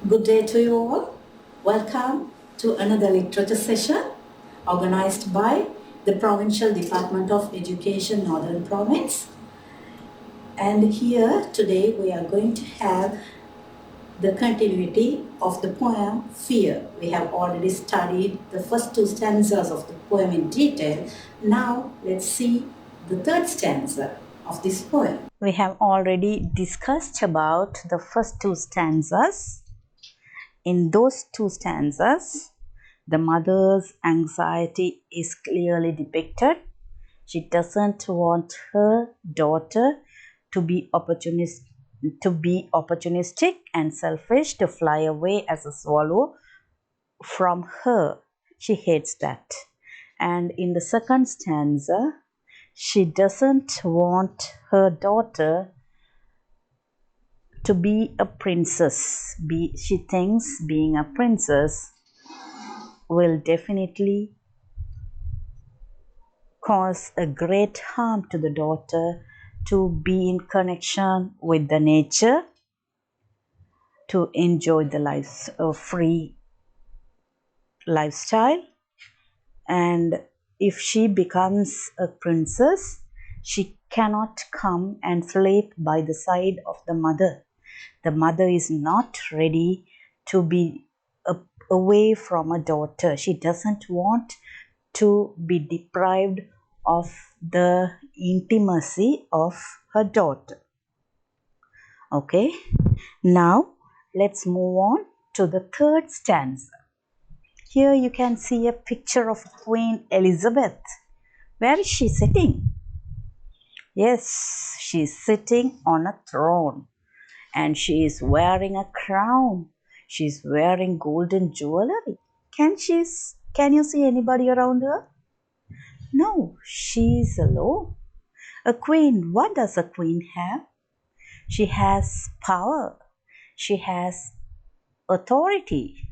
Good day to you all. Welcome to another literature session organized by the Provincial Department of Education Northern Province. And here today we are going to have the continuity of the poem Fear. We have already studied the first two stanzas of the poem in detail. Now let's see the third stanza of this poem. We have already discussed about the first two stanzas. In those two stanzas, the mother's anxiety is clearly depicted. She doesn't want her daughter to be opportunistic and selfish, to fly away as a swallow from her. She hates that. And in the second stanza, she doesn't want her daughter to be a princess. She thinks being a princess will definitely cause a great harm to the daughter, to be in connection with the nature, to enjoy the free lifestyle. And if she becomes a princess, she cannot come and sleep by the side of the mother. The mother is not ready to be away from a daughter. She doesn't want to be deprived of the intimacy of her daughter. Okay, now let's move on to the third stanza. Here you can see a picture of Queen Elizabeth. Where is she sitting? Yes, she is sitting on a throne and she is wearing a crown. She is wearing golden jewelry. Can you see anybody around her? No, she is alone. A queen, what does a queen have? She has power. She has authority.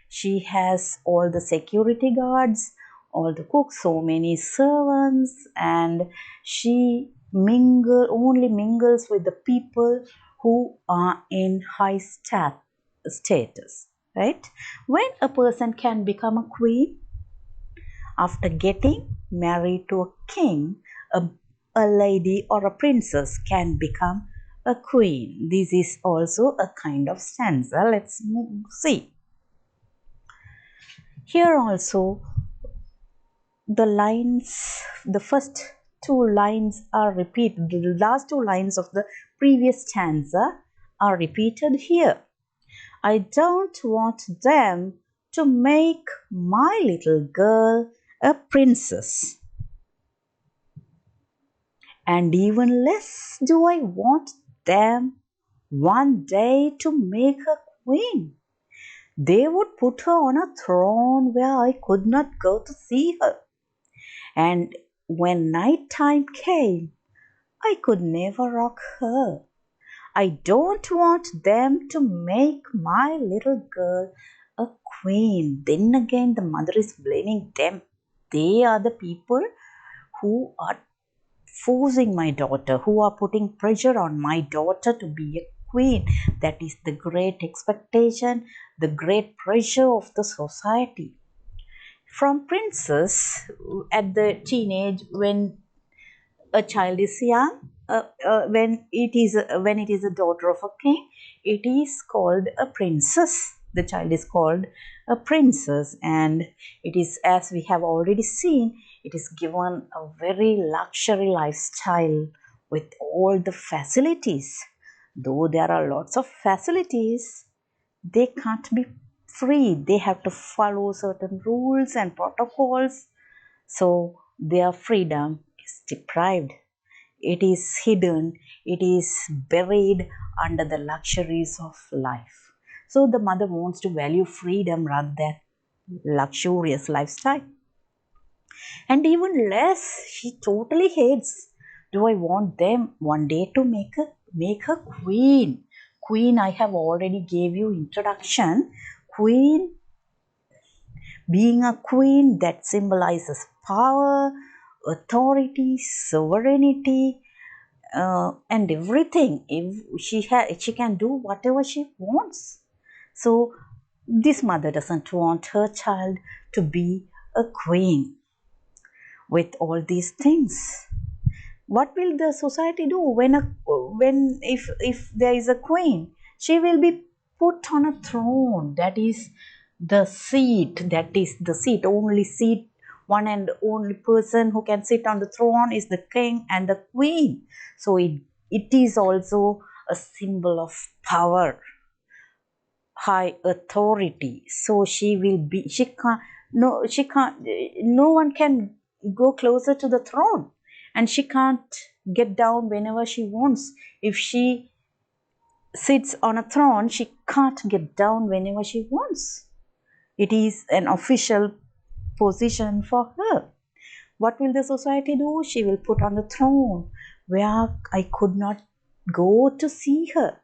She has all the security guards, all the cooks, so many servants, and she only mingles with the people who are in high status, right? When a person can become a queen, after getting married to a king, a lady or a princess can become a queen. This is also a kind of stanza. Let's see. Here also, the first two lines are repeated. The last two lines of the previous stanza are repeated here. I don't want them to make my little girl a princess. And even less do I want them one day to make her queen. They would put her on a throne where I could not go to see her. And when night time came, I could never rock her. I don't want them to make my little girl a queen. Then again, the mother is blaming them. They are the people who are forcing my daughter, who are putting pressure on my daughter to be a queen. That is the great expectation, the great pressure of the society. From princess, at the teenage, when a child is young, when it is a daughter of a king, it is called a princess. The child is called a princess, and it is, as we have already seen, it is given a very luxury lifestyle with all the facilities. Though there are lots of facilities, they can't be free. They have to follow certain rules and protocols, so their freedom is deprived. It is hidden, it is buried under the luxuries of life. So the mother wants to value freedom rather than luxurious lifestyle. And even less, she totally hates. Do I want them one day to make her queen? Queen, I have already gave you introduction. Queen, being a queen, that symbolizes power, authority, sovereignty, and everything. If she can do whatever she wants. So this mother doesn't want her child to be a queen with all these things. What will the society do when if there is a queen? She will be put on a throne. That is the seat, only seat. One and only person who can sit on the throne is the king and the queen. So it is also a symbol of power, high authority. So she can't, no one can go closer to the throne, and she can't get down whenever she wants. If she sits on a throne, she can't get down whenever she wants. It is an official position for her. What will the society do? She will put on the throne where I could not go to see her.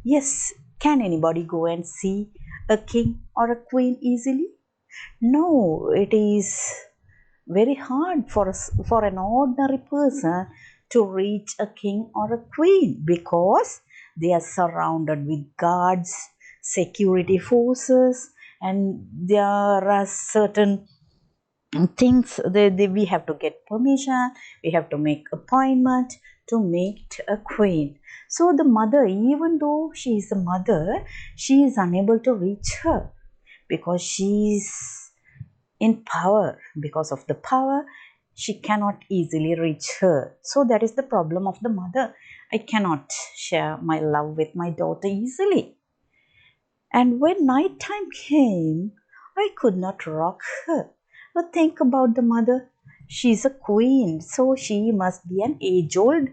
Yes, can anybody go and see a king or a queen easily? No, it is very hard for an ordinary person to reach a king or a queen because they are surrounded with guards, security forces, and there are certain things we have to get permission, we have to make appointment to meet a queen. So the mother, even though she is a mother, she is unable to reach her because she is in power. Because of the power, she cannot easily reach her. So that is the problem of the mother. I cannot share my love with my daughter easily. And when night time came, I could not rock her. But think about the mother. She is a queen, so she must be an age-old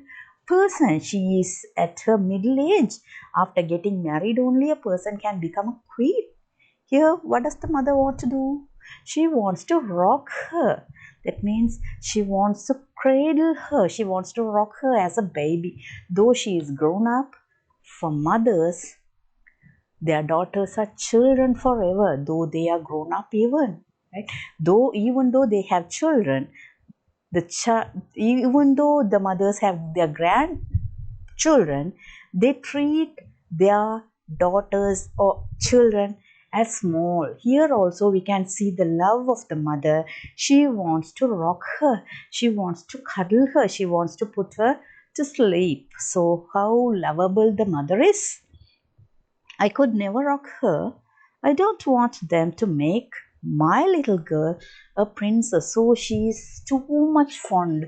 person. She is at her middle age. After getting married, only a person can become a queen. Here, what does the mother want to do? She wants to rock her. That means she wants to cradle her. She wants to rock her as a baby. Though she is grown up, for mothers, their daughters are children forever, though they are grown up even. Right? Even though they have children, even though the mothers have their grandchildren, they treat their daughters or children as small. Here also we can see the love of the mother. She wants to rock her, she wants to cuddle her, she wants to put her to sleep. So how lovable the mother is. I could never rock her. I don't want them to make my little girl a princess. So she is too much fond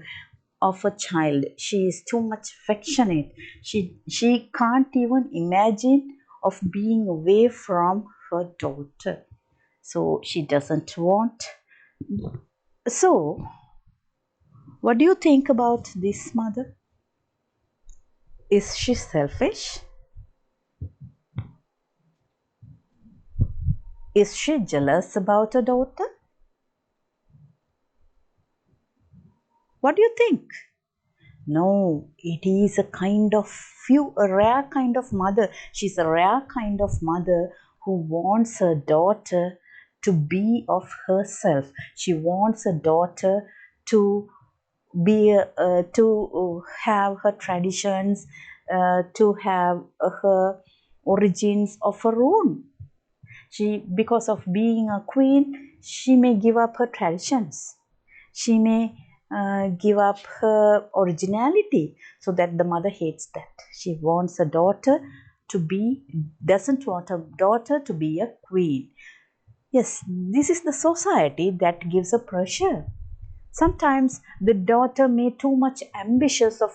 of a child. She is too much affectionate. She can't even imagine of being away from her daughter. So she doesn't want. So what do you think about this mother? Is she selfish? Is she jealous about her daughter? What do you think? No, it is a rare kind of mother. She's a rare kind of mother who wants her daughter to be of herself. She wants her daughter to to have her traditions, to have her origins of her own. Because of being a queen, she may give up her traditions. She may give up her originality, so that the mother hates that. She wants a daughter to be, doesn't want a daughter to be a queen. Yes, this is the society that gives a pressure. Sometimes the daughter may too much ambitious of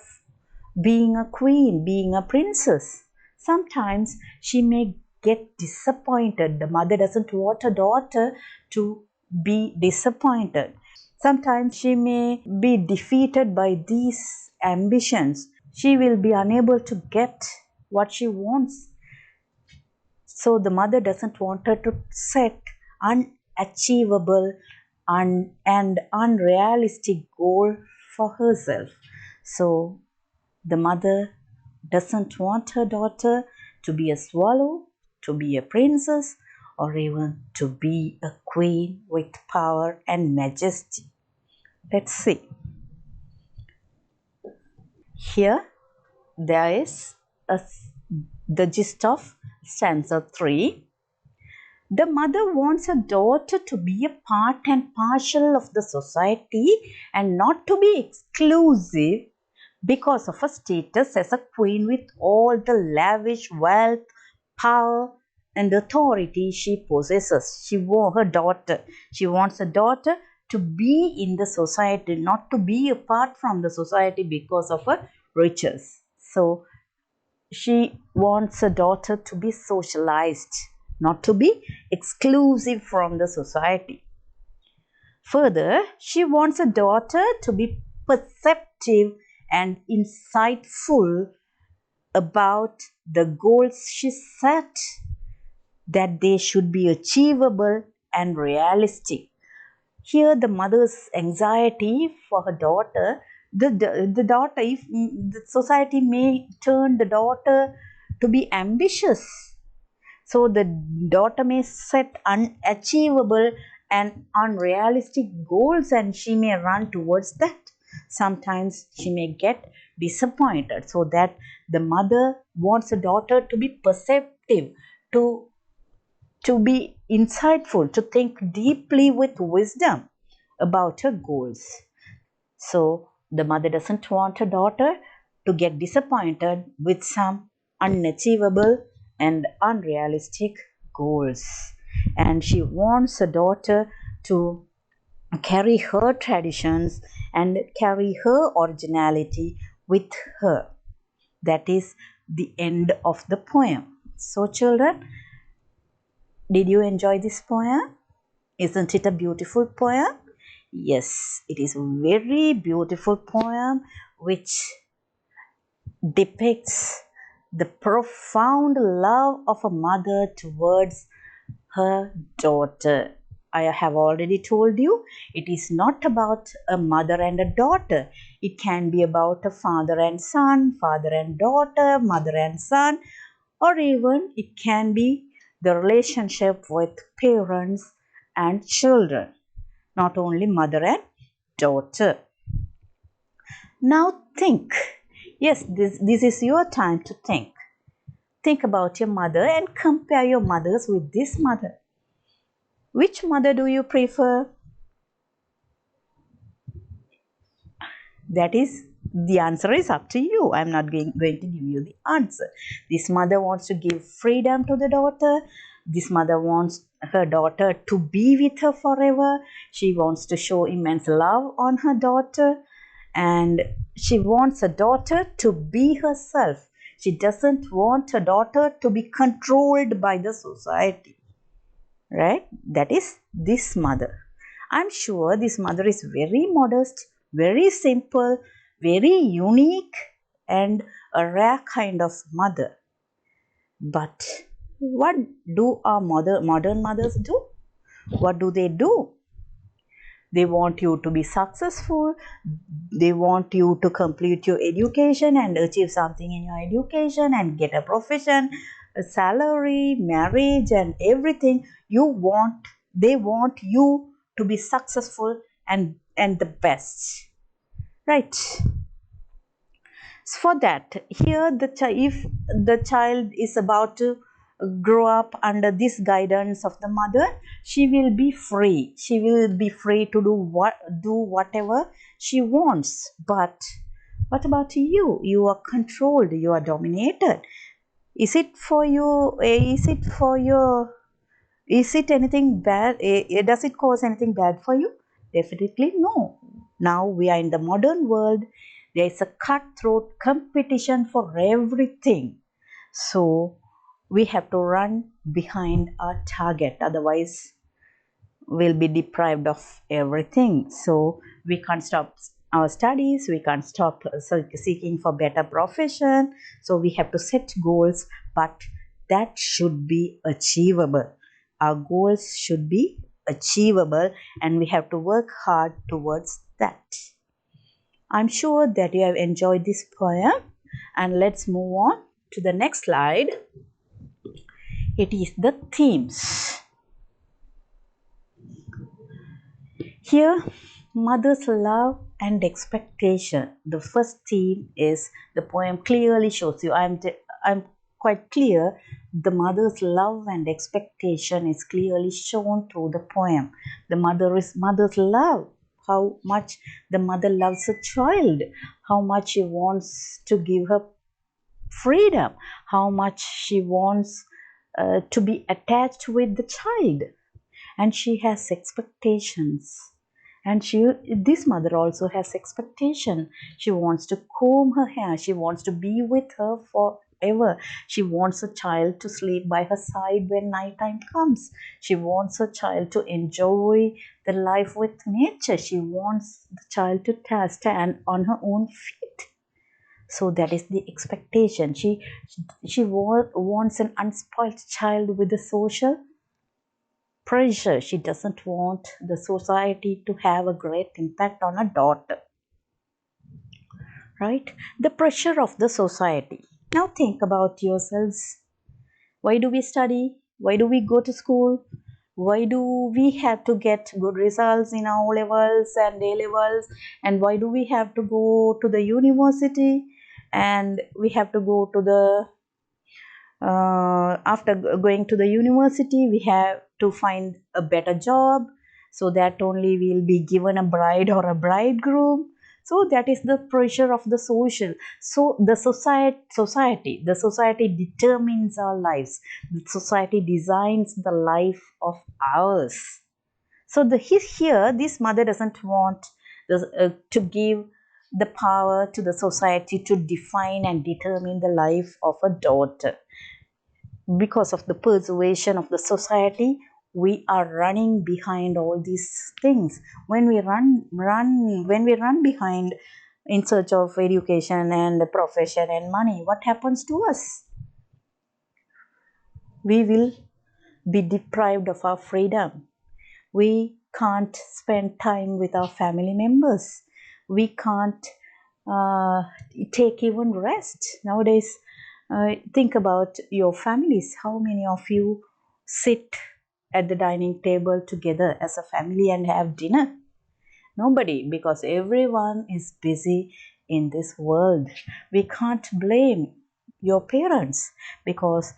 being a queen, being a princess. Sometimes she may get disappointed. The mother doesn't want her daughter to be disappointed. Sometimes she may be defeated by these ambitions. She will be unable to get what she wants. So the mother doesn't want her to set unachievable and unrealistic goal for herself. So the mother doesn't want her daughter to be a swallow, to be a princess, or even to be a queen with power and majesty. Let's see. Here there is a, the gist of stanza 3. The mother wants her daughter to be a part and parcel of the society and not to be exclusive because of her status as a queen with all the lavish wealth, power, and authority she possesses. She wants her daughter to be in the society, not to be apart from the society because of her riches. So she wants her daughter to be socialized, not to be exclusive from the society. Further, she wants her daughter to be perceptive and insightful about the goals she set, that they should be achievable and realistic. Here, the mother's anxiety for her daughter, the daughter, if the society may turn the daughter to be ambitious, so the daughter may set unachievable and unrealistic goals and she may run towards that. Sometimes she may get disappointed, so that the mother wants the daughter to be perceptive, to be insightful, to think deeply with wisdom about her goals. So the mother doesn't want her daughter to get disappointed with some unachievable and unrealistic goals. And she wants her daughter to carry her traditions and carry her originality with her. That is the end of the poem. So, children, did you enjoy this poem? Isn't it a beautiful poem? Yes, it is a very beautiful poem which depicts the profound love of a mother towards her daughter. I have already told you it is not about a mother and a daughter. It can be about a father and son, father and daughter, mother and son, or even it can be the relationship with parents and children, not only mother and daughter. Now think. Yes, this is your time to think. Think about your mother and compare your mothers with this mother. Which mother do you prefer? That is, the answer is up to you. I'm not going to give you the answer. This mother wants to give freedom to the daughter. This mother wants her daughter to be with her forever. She wants to show immense love on her daughter. And she wants her daughter to be herself. She doesn't want her daughter to be controlled by the society. Right? That is this mother. I'm sure this mother is very modest, very simple, very unique, and a rare kind of mother. But what do our modern mothers do? What do? They want you to be successful. They want you to complete your education and achieve something in your education and get a profession, a salary, marriage, and everything you want. They want you to be successful and the best, right? So for that, here if the child is about to grow up under this guidance of the mother, she will be free. She will be free to do whatever she wants. But what about you? You are controlled. You are dominated. Is it for you? Is it for your? Is it anything bad? Does it cause anything bad for you? Definitely no. Now we are in the modern world. There is a cutthroat competition for everything. So we have to run behind our target. Otherwise, we'll be deprived of everything. So we can't stop our studies. We can't stop seeking for better profession. So we have to set goals, but that should be achievable. Our goals should be achievable and we have to work hard towards that. I'm sure that you have enjoyed this poem, and let's move on to the next slide. It is the themes. Here, mother's love and expectation. The first theme is the poem clearly shows you. I'm quite clear The mother's love and expectation is clearly shown through the poem. The mother's love, how much the mother loves a child, how much she wants to give her freedom, how much she wants to be attached with the child, and she has expectations. And this mother also has expectation. She wants to comb her hair, she wants to be with her forever, she wants a child to sleep by her side when night time comes, she wants a child to enjoy the life with nature, she wants the child to stand on her own feet. So that is the expectation. She wants an unspoiled child with the social pressure. She doesn't want the society to have a great impact on her daughter, right? The pressure of the society. Now think about yourselves. Why do we study? Why do we go to school? Why do we have to get good results in our O levels and A levels? And why do we have to go to the university? And we have to go to the after going to the university, we have to find a better job, so that only we'll be given a bride or a bridegroom. So that is the pressure of the social. So the society determines our lives. The society designs the life of ours. So here this mother doesn't want to give the power to the society to define and determine the life of a daughter. Because of the persuasion of the society, we are running behind all these things. When we run behind in search of education and profession and money, what happens to us? We will be deprived of our freedom. We can't spend time with our family members. We can't uh, take even rest. Nowadays, think about your families. How many of you sit at the dining table together as a family and have dinner? Nobody, because everyone is busy in this world. We can't blame your parents because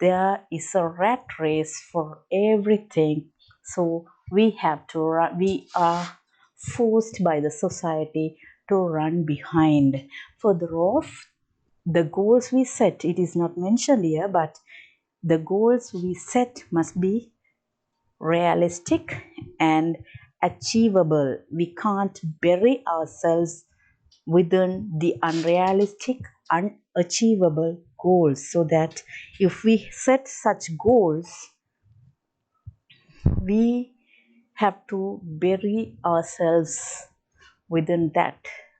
there is a rat race for everything. So we have to run, we are forced by the society to run behind. Further off, the goals we set, it is not mentioned here, but the goals we set must be realistic and achievable. We can't bury ourselves within the unrealistic, unachievable goals, so that if we set such goals, we have to bury ourselves within that.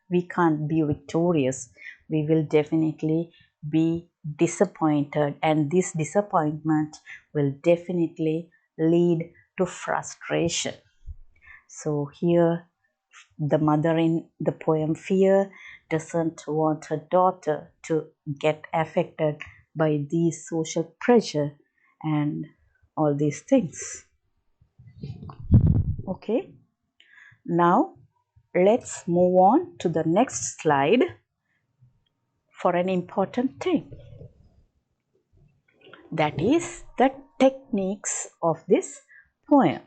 We can't be victorious. We will definitely be disappointed, and this disappointment will definitely lead to frustration. So here the mother in the poem Fear doesn't want her daughter to get affected by these social pressure and all these things. Okay, now let's move on to the next slide for an important thing, that is the techniques of this poem.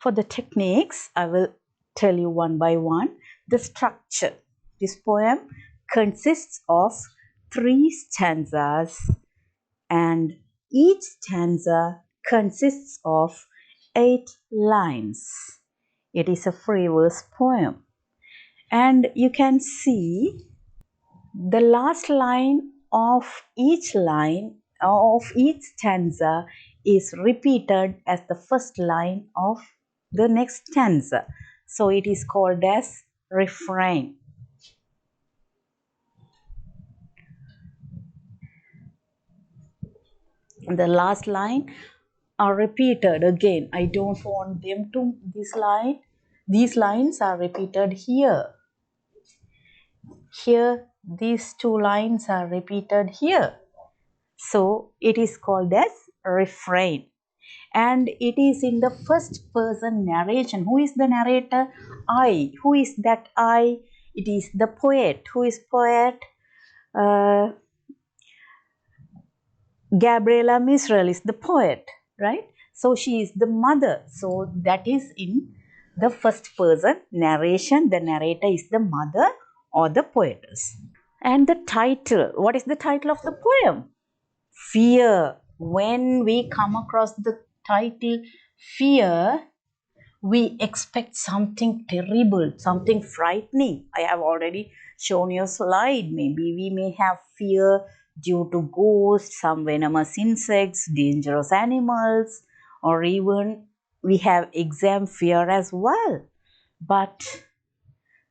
For the techniques, I will tell you one by one. The structure. This poem consists of 3 stanzas, and each stanza consists of 8 lines. It is a free verse poem, and you can see the last line of each stanza is repeated as the first line of the next stanza. So it is called as refrain. The last line are repeated again. I don't want them to these lines are repeated here. Here these 2 lines are repeated here. So it is called as refrain, and it is in the first person narration. Who is the narrator? I. Who is that I? It is the poet. Who is poet? Gabriela Mistral is the poet, right? So she is the mother. So that is in the first person narration. The narrator is the mother or the poetess. And the title, what is the title of the poem? Fear. When we come across the title Fear, we expect something terrible, something frightening. I have already shown you a slide. Maybe we may have fear due to ghosts, some venomous insects, dangerous animals, or even we have exam fear as well. But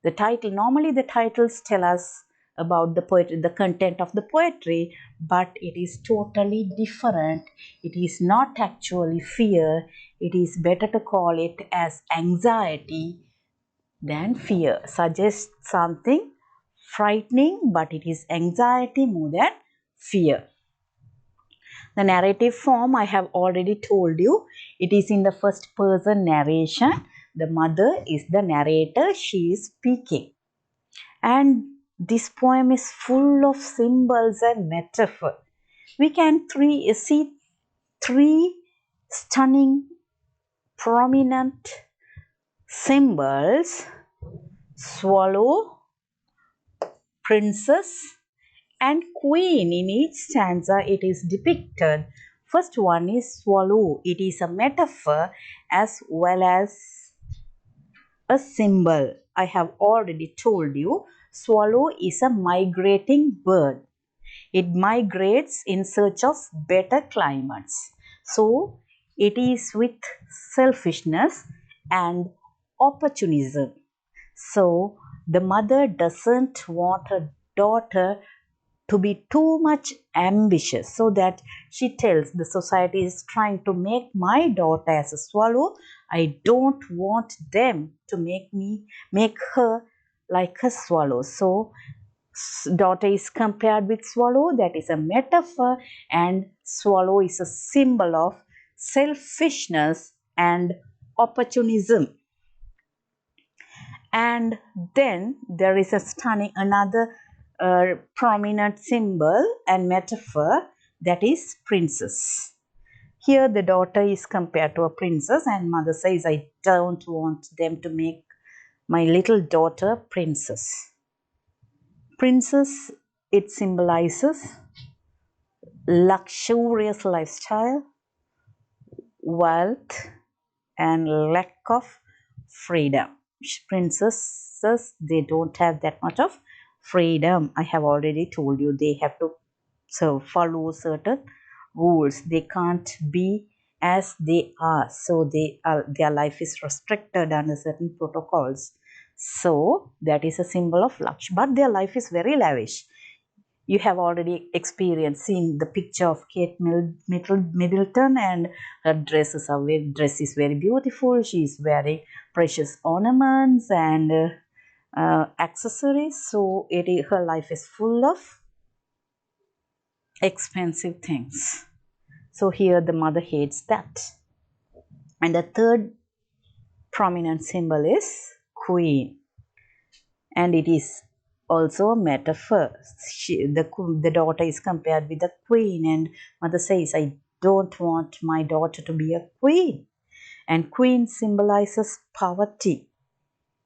the title, normally the titles tell us about the poetry, the content of the poetry, but it is totally different. It is not actually fear. It is better to call it as anxiety than fear. Suggests something frightening, but it is anxiety more than fear. The narrative form I have already told you. It is in the first person narration. The mother is the narrator. She is speaking. And this poem is full of symbols and metaphor. We can see three stunning, prominent symbols: swallow, princess, and queen. In each stanza, it is depicted. First one is swallow. It is a metaphor as well as a symbol. I have already told you, swallow is a migrating bird. It migrates in search of better climates. So it is with selfishness and opportunism. So the mother doesn't want her daughter to be too much ambitious, so that she tells the society is trying to make my daughter as a swallow. I don't want them to make her like a swallow. So daughter is compared with swallow. That is a metaphor, and swallow is a symbol of selfishness and opportunism. And then there is a stunning another prominent symbol and metaphor, that is princess. Here the daughter is compared to a princess, and mother says, I don't want them to make my little daughter princess. Princess, it symbolizes luxurious lifestyle, wealth, and lack of freedom. Princesses, they don't have that much of freedom. I have already told you, they have to follow certain rules. They can't be as they are. So their life is restricted under certain protocols. So that is a symbol of luxury. But their life is very lavish. You have already experienced, seen the picture of Kate Middleton, and her dress is very beautiful. She is wearing precious ornaments and accessories. So her life is full of expensive things. So here the mother hates that. And the third prominent symbol is queen, and it is also a metaphor. The daughter is compared with a queen, and mother says, I don't want my daughter to be a queen. And queen symbolizes poverty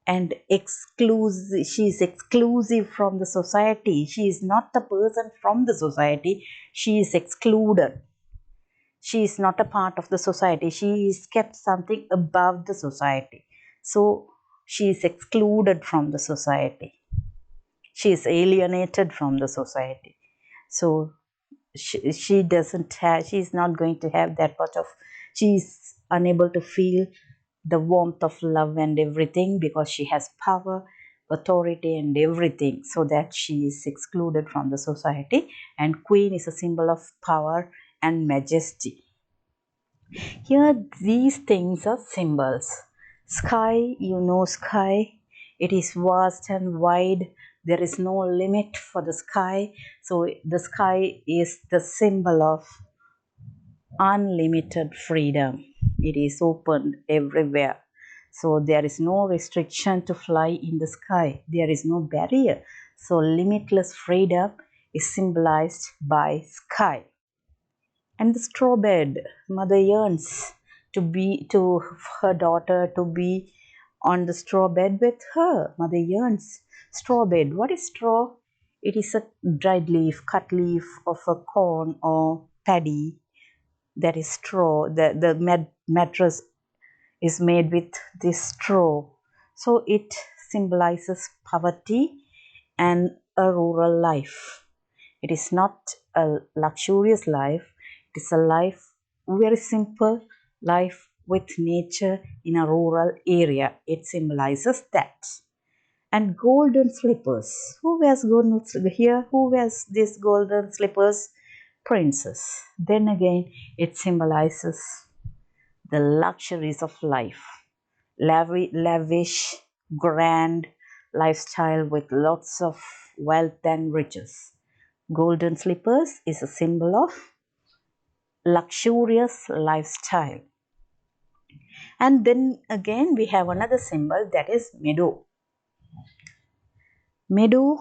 and exclusive. She is exclusive from the society. She is not a person from the society. She is excluded. She is not a part of the society. She is kept something above the society. So she is excluded from the society. She is alienated from the society. So she doesn't have, she is not going to have that much of, she is unable to feel the warmth of love and everything, because she has power, authority, and everything, so that she is excluded from the society. And queen is a symbol of power and majesty. Here these things are symbols. Sky, you know sky, it is vast and wide. There is no limit for the sky. So the sky is the symbol of unlimited freedom. It is open everywhere. So there is no restriction to fly in the sky. There is no barrier. So limitless freedom is symbolized by sky. And the straw bed, mother yearns to her daughter to be on the straw bed with her. Mother yearns. Straw bed. What is straw? It is a dried leaf, cut leaf of a corn or paddy. That is straw. The mattress is made with this straw. So it symbolizes poverty and a rural life. It is not a luxurious life. It is a life, very simple life with nature in a rural area. It symbolizes that. And golden slippers. Who wears golden slippers here? Who wears these golden slippers? Princess. Then again, it symbolizes the luxuries of life. Lavish, grand lifestyle with lots of wealth and riches. Golden slippers is a symbol of luxurious lifestyle. And then again we have another symbol, that is meadow. Meadow,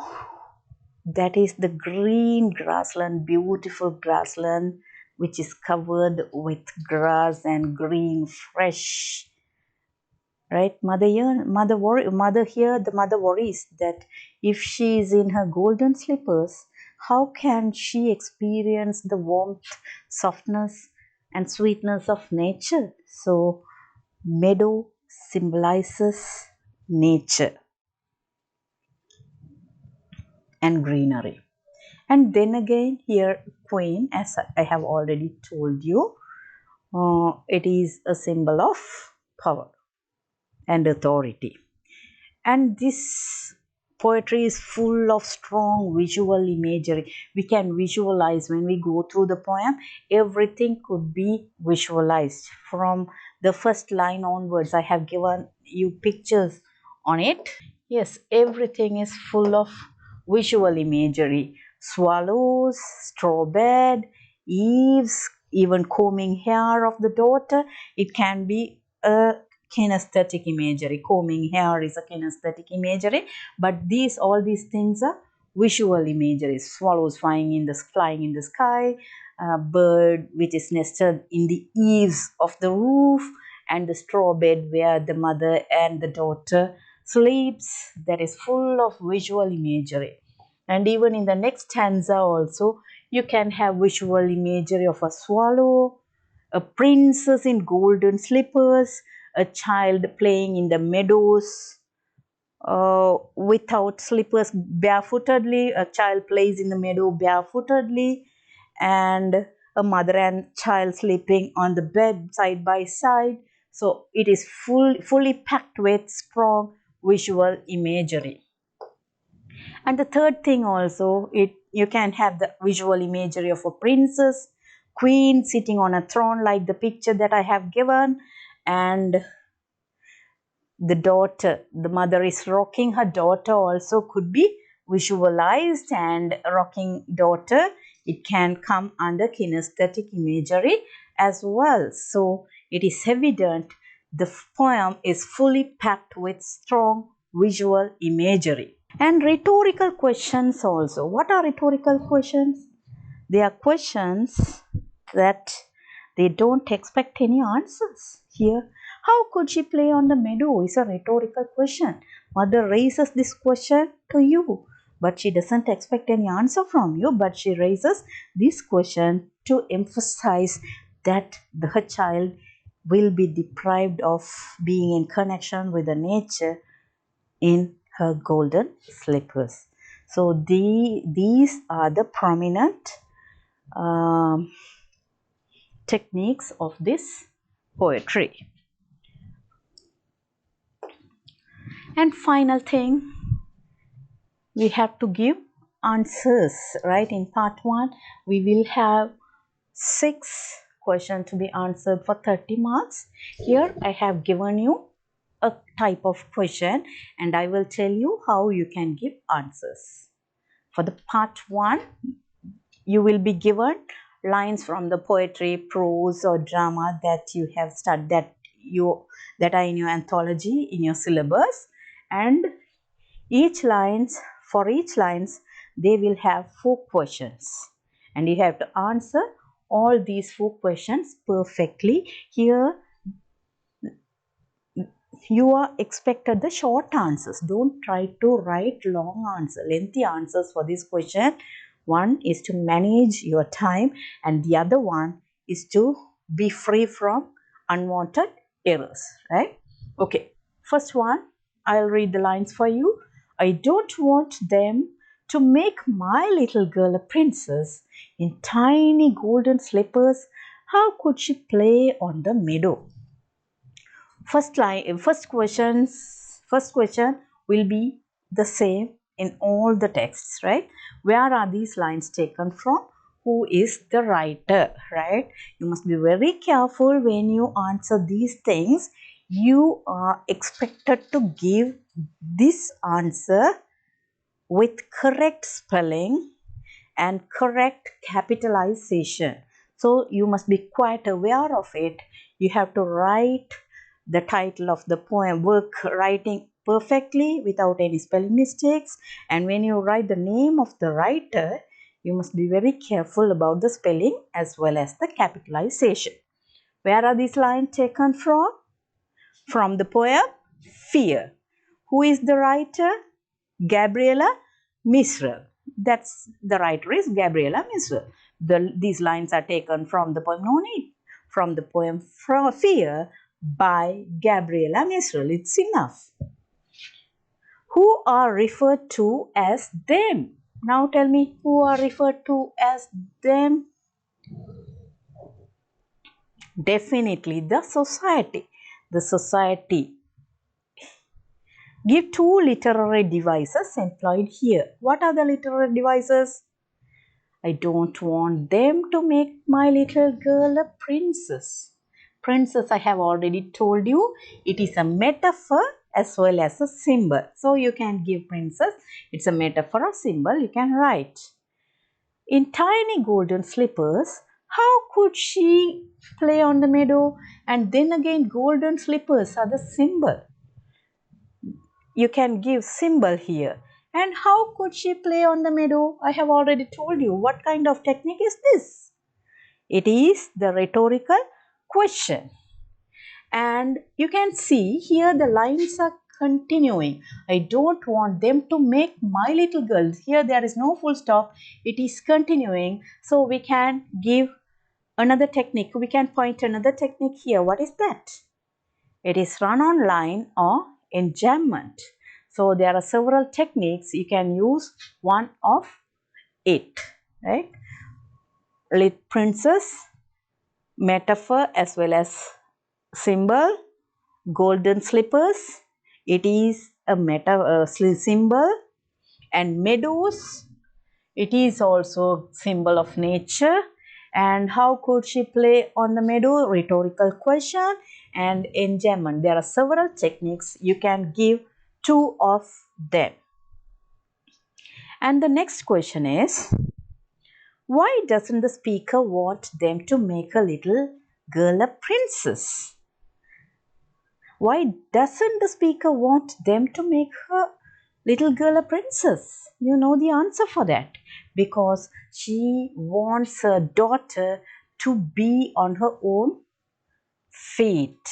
that is the green grassland, beautiful grassland which is covered with grass and green, fresh. Right, mother here, the mother worries that if she is in her golden slippers, how can she experience the warmth, softness, and sweetness of nature? So, meadow symbolizes nature and greenery. And then again, here, queen, as I have already told you, it is a symbol of power and authority. And this poetry is full of strong visual imagery. We can visualize when we go through the poem. Everything could be visualized from the first line onwards. I have given you pictures on it. Yes, everything is full of visual imagery. Swallows, straw bed, eaves, even combing hair of the daughter. It can be a kinesthetic imagery. Combing hair is a kinesthetic imagery, but all these things are visual imagery. Swallows flying in the sky, a bird which is nested in the eaves of the roof, and the straw bed where the mother and the daughter sleeps, that is full of visual imagery. And even in the next stanza also, you can have visual imagery of a swallow, a princess in golden slippers, a child playing in the meadows without slippers, barefootedly. A child plays in the meadow barefootedly, and a mother and child sleeping on the bed side by side. So it is fully packed with strong visual imagery. And the third thing also, you can have the visual imagery of a princess, queen sitting on a throne like the picture that I have given, and the daughter, the mother is rocking her daughter also could be visualized, and rocking daughter, it can come under kinesthetic imagery as well. So it is evident the poem is fully packed with strong visual imagery. And rhetorical questions also. What are rhetorical questions? They are questions that they don't expect any answers. Here, how could she play on the meadow is a rhetorical question. Mother raises this question to you, but she doesn't expect any answer from you, but she raises this question to emphasize that her child will be deprived of being in connection with the nature in her golden slippers. So these are the prominent techniques of this poetry. And final thing, we have to give answers, right? In part 1 we will have 6 questions to be answered for 30 marks. Here I have given you a type of question, and I will tell you how you can give answers. For the part 1, you will be given lines from the poetry, prose or drama that you have studied, that are in your anthology, in your syllabus, and for each lines they will have 4 questions, and you have to answer all these 4 questions perfectly. Here you are expected the short answers. Don't try to write lengthy answers for this question. One is to manage your time and the other one is to be free from unwanted errors, right? Okay, first one, I'll read the lines for you. I don't want them to make my little girl a princess in tiny golden slippers. How could she play on the meadow? First question will be the same in all the texts, right? Where are these lines taken from? Who is the writer, right? You must be very careful when you answer these things. You are expected to give this answer with correct spelling and correct capitalization. So you must be quite aware of it. You have to write the title of the poem, work writing perfectly without any spelling mistakes. And when you write the name of the writer, you must be very careful about the spelling as well as the capitalization. Where are these lines taken from? From the poem Fear. Who is the writer? Gabriela Mistral. That's the writer is Gabriela Mistral. These lines are taken from the poem No Need, from the poem Fear by Gabriela Mistral. It's enough. Who are referred to as them? Now tell me, who are referred to as them? Definitely the society. The society. Give 2 literary devices employed here. What are the literary devices? I don't want them to make my little girl a princess. Princess, I have already told you, it is a metaphor as well as a symbol. So you can give princess, it's a metaphor or symbol, you can write. In tiny golden slippers, how could she play on the meadow? And then again, golden slippers are the symbol. You can give symbol here. And how could she play on the meadow? I have already told you. What kind of technique is this? It is the rhetorical question. And you can see here the lines are continuing. I don't want them to make my little girl. Here there is no full stop. It is continuing. So we can give another technique. We can point another technique here. What is that? It is run-on line or enjambment. So there are several techniques. You can use one of it, right? Princess, metaphor as well as symbol, golden slippers. It is a symbol, and meadows. It is also symbol of nature. And how could she play on the meadow? Rhetorical question and enjambment. There are several techniques. You can give 2 of them. And the next question is, why doesn't the speaker want them to make a little girl a princess? Why doesn't the speaker want them to make her little girl a princess? You know the answer for that. Because she wants her daughter to be on her own feet.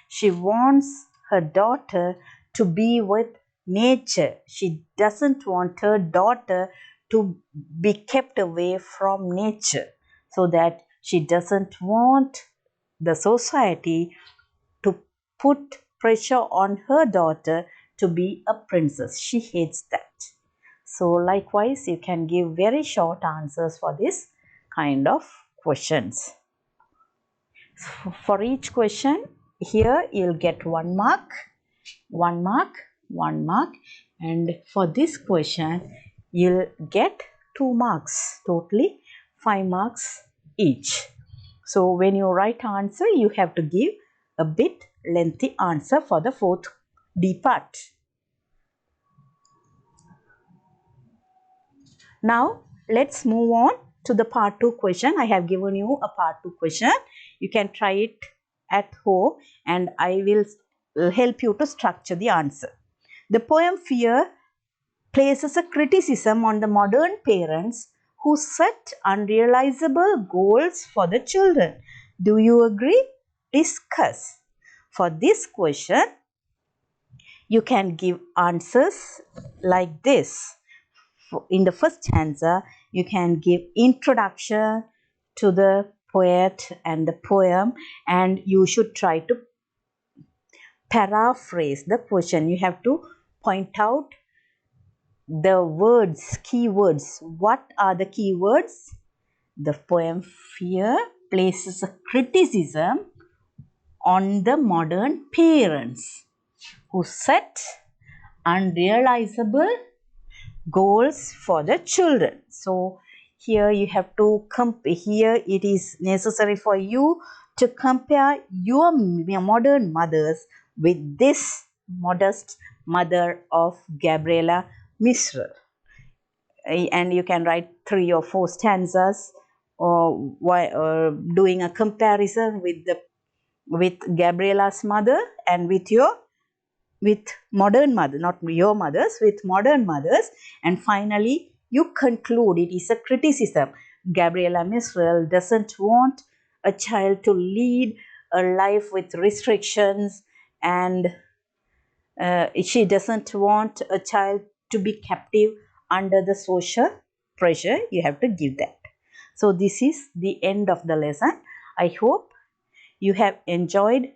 She wants her daughter to be with nature. She doesn't want her daughter to be kept away from nature, so that she doesn't want the society to put pressure on her daughter to be a princess. She hates that. So likewise, you can give very short answers for this kind of questions. For each question, here you'll get 1 mark, 1 mark, 1 mark, and for this question, you'll get 2 marks, totally 5 marks each. So when you write answer, you have to give a bit lengthy answer for the 4th D part. Now let's move on to the part 2 question. I have given you a part 2 question. You can try it at home and I will help you to structure the answer. The poem Fear places a criticism on the modern parents who set unrealizable goals for the children. Do you agree? Discuss. For this question, you can give answers like this. In the first stanza, you can give introduction to the poet and the poem, and you should try to paraphrase the question. You have to point out the words, keywords. What are the keywords? The poem here places a criticism on the modern parents who set unrealizable goals for the children. So here you have to compare. Here it is necessary for you to compare your modern mothers with this modest mother of Gabriela Mistral. And you can write 3 or 4 stanzas or doing a comparison with Gabriela's mother and with modern mother, not your mothers, with modern mothers, and finally you conclude it is a criticism. Gabriela Mistral doesn't want a child to lead a life with restrictions, and she doesn't want a child to be captive under the social pressure. You have to give that. So this is the end of the lesson. I hope you have enjoyed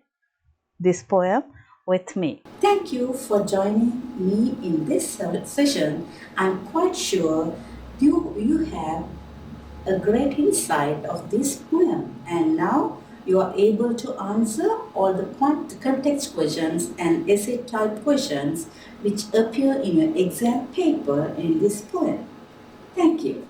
this poem with me. Thank you for joining me in this session. I'm quite sure you have a great insight of this poem, and now you are able to answer all the context questions and essay type questions which appear in your exam paper in this poem. Thank you.